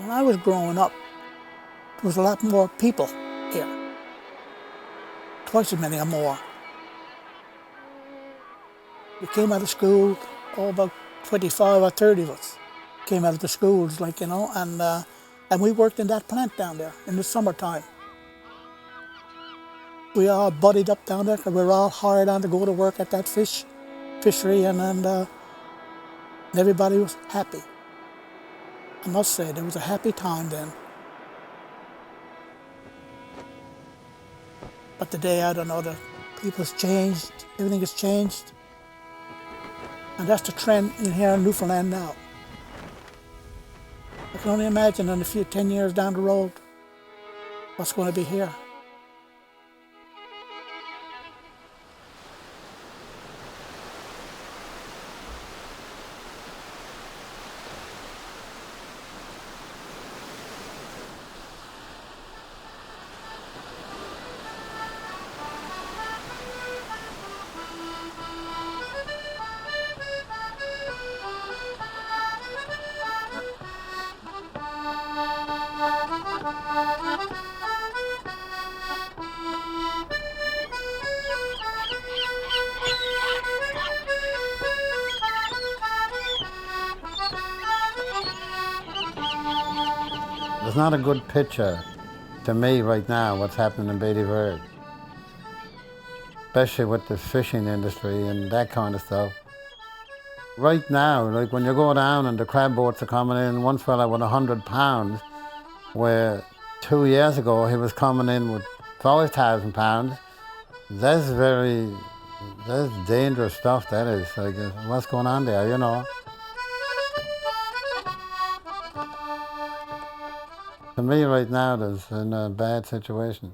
When I was growing up, there was a lot more people here. Twice as many or more. We came out of school, about 25 or 30 of us came out of the schools, like, you know, and we worked in that plant down there in the summertime. We all buddied up down there because we were all hired on to go to work at that fishery, and everybody was happy. I must say, there was a happy time then. But today, I don't know, the people's changed, everything has changed. And that's the trend in here in Newfoundland now. I can only imagine in a few 10 years down the road what's going to be here. It's not a good picture to me right now what's happening in Bailey Verde, especially with the fishing industry and that kind of stuff. Right now, like when you go down and the crab boats are coming in, one fella with 100 pounds, where 2 years ago he was coming in with 5,000 pounds, that's dangerous stuff, that is. Like, what's going on there, you know? To me right now, there's in a bad situation.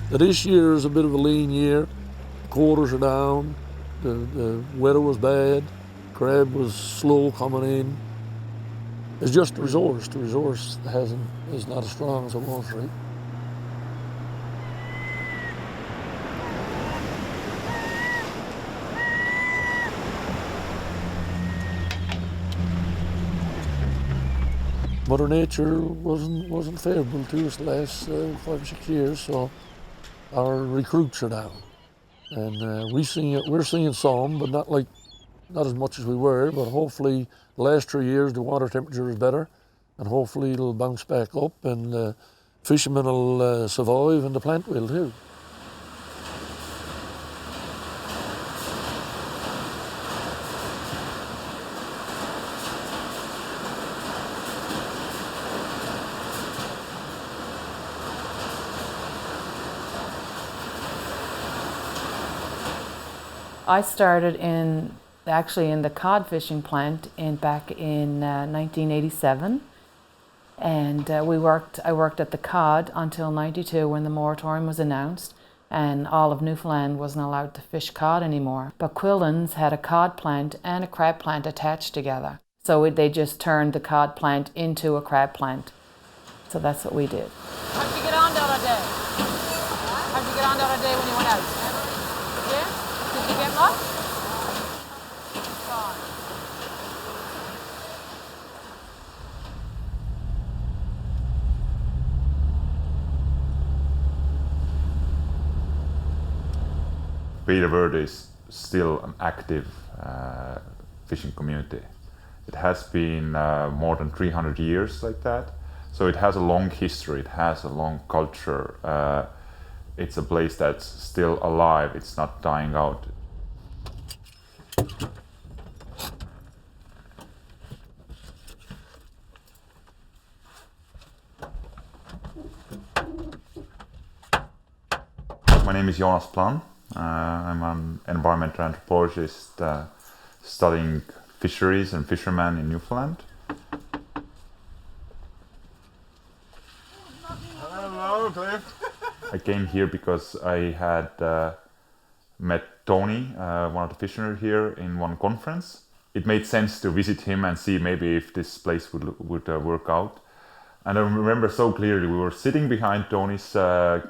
This year is a bit of a lean year. Quarters are down, the weather was bad, crab was slow coming in. It's just the resource. The resource is not as strong as it was, right? Mother Nature wasn't favourable to us the last 5 or 6 years, so our recruits are down. And we're seeing some, but not as much as we were, but hopefully the last 3 years the water temperature is better, and hopefully it'll bounce back up, and fishermen will survive, and the plant will too. I started actually in the cod fishing plant back in 1987, and I worked at the cod until '92 when the moratorium was announced, and all of Newfoundland wasn't allowed to fish cod anymore. But Quillen's had a cod plant and a crab plant attached together, so they just turned the cod plant into a crab plant. So that's what we did. How'd you get on the other day? How'd you get on the other day when you went out? Yeah? Did you get lost? Bailey Verde is still an active fishing community. It has been more than 300 years like that. So it has a long history, it has a long culture. It's a place that's still alive, it's not dying out. My name is Jonas Plan. I'm an environmental anthropologist studying fisheries and fishermen in Newfoundland. Hello, Cliff. I came here because I had met Tony, one of the fishermen here, in one conference. It made sense to visit him and see maybe if this place would work out. And I remember so clearly, we were sitting behind Tony's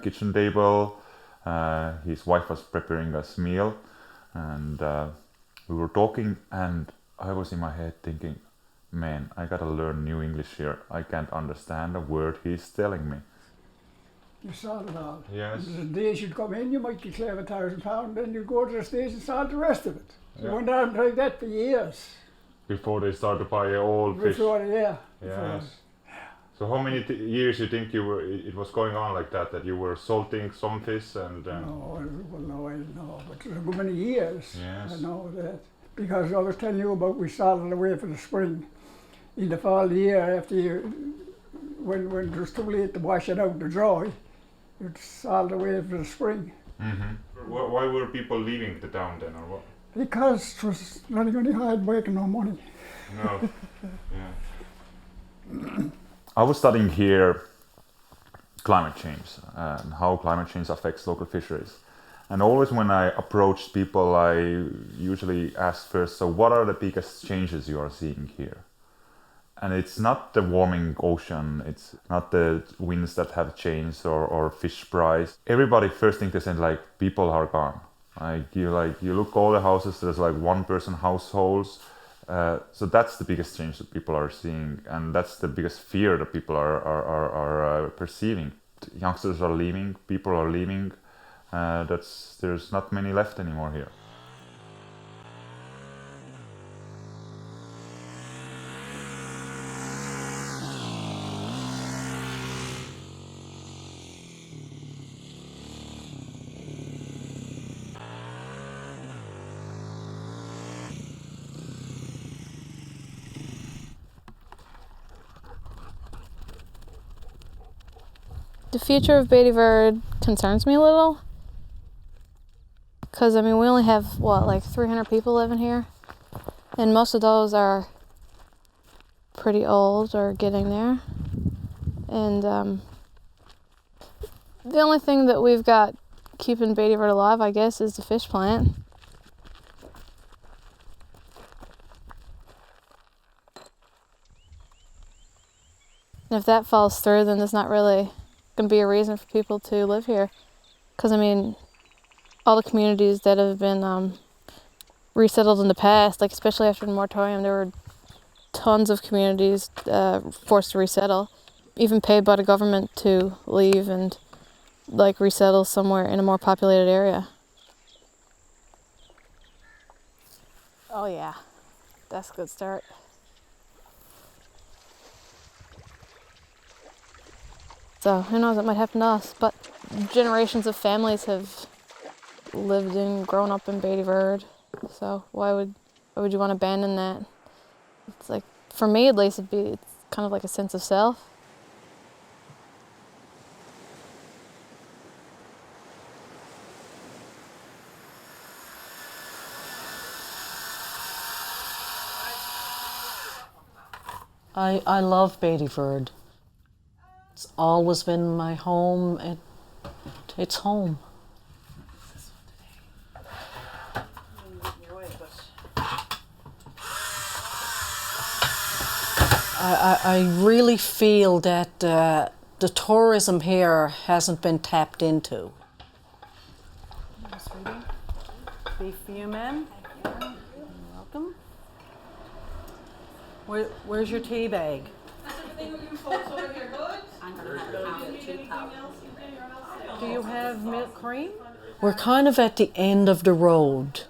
kitchen table. His wife was preparing us meal, and we were talking, and I was in my head thinking, man, I gotta learn new English here. I can't understand a word he's telling me. You sold it all. Yes. And the days you'd come in, you might declare £1,000, then you'd go to the States and sell the rest of it. So Yeah. it went on like that for years. Before they start to buy all fish. Before, yeah. Yes. So how many years you think it was going on like that? That you were salting some fish and? No, well, no, I don't know, but it was a good many years. Yes. I know that. Because I was telling you about we salted away for the spring. In the fall of the year, after when it was too late to wash it out to dry, you'd salt away for the spring. Mm-hmm. Why were people leaving the town then, or what? Because it was not going to hard work and no money. No. Yeah. I was studying here climate change and how climate change affects local fisheries. And always when I approached people, I usually ask first, so what are the biggest changes you are seeing here? And it's not the warming ocean, it's not the winds that have changed or fish price. Everybody first thing they say, like, people are gone. You look all the houses, there's like one person households. So that's the biggest change that people are seeing, and that's the biggest fear that people are perceiving. Youngsters are leaving, people are leaving. There's not many left anymore here. The future of Beattyverd concerns me a little, because I mean we only have like 300 people living here, and most of those are pretty old or getting there, and the only thing that we've got keeping Beattyverd alive, I guess, is the fish plant. And if that falls through, then there's not really going to be a reason for people to live here, because I mean all the communities that have been resettled in the past, like especially after the moratorium, there were tons of communities forced to resettle, even paid by the government to leave and like resettle somewhere in a more populated area. Oh yeah, that's a good start. So who knows, it might happen to us, but generations of families have lived and grown up in Beattyverd, so why would you want to abandon that? It's like, for me at least, it's kind of like a sense of self. I love Beattyverd. It's always been my home. It's home. I really feel that the tourism here hasn't been tapped into. Beef for you, ma'am. Welcome. Where's your tea bag? Do you have milk cream? We're kind of at the end of the road.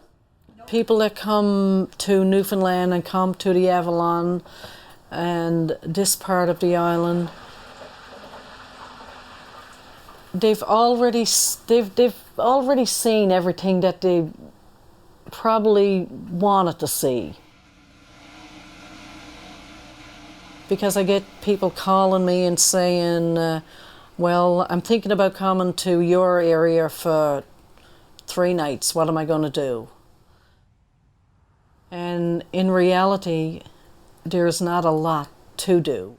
People that come to Newfoundland and come to the Avalon and this part of the island, they've already seen everything that they probably wanted to see. Because I get people calling me and saying, well, I'm thinking about coming to your area for 3 nights. What am I going to do? And in reality, there's not a lot to do.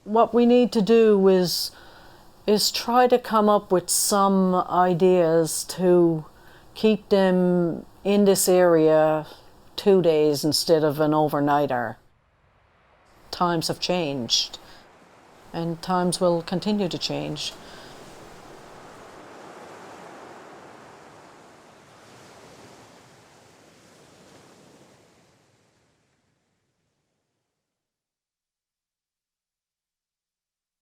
What we need to do is try to come up with some ideas to keep them in this area 2 days instead of an overnighter. Times have changed. and times will continue to change.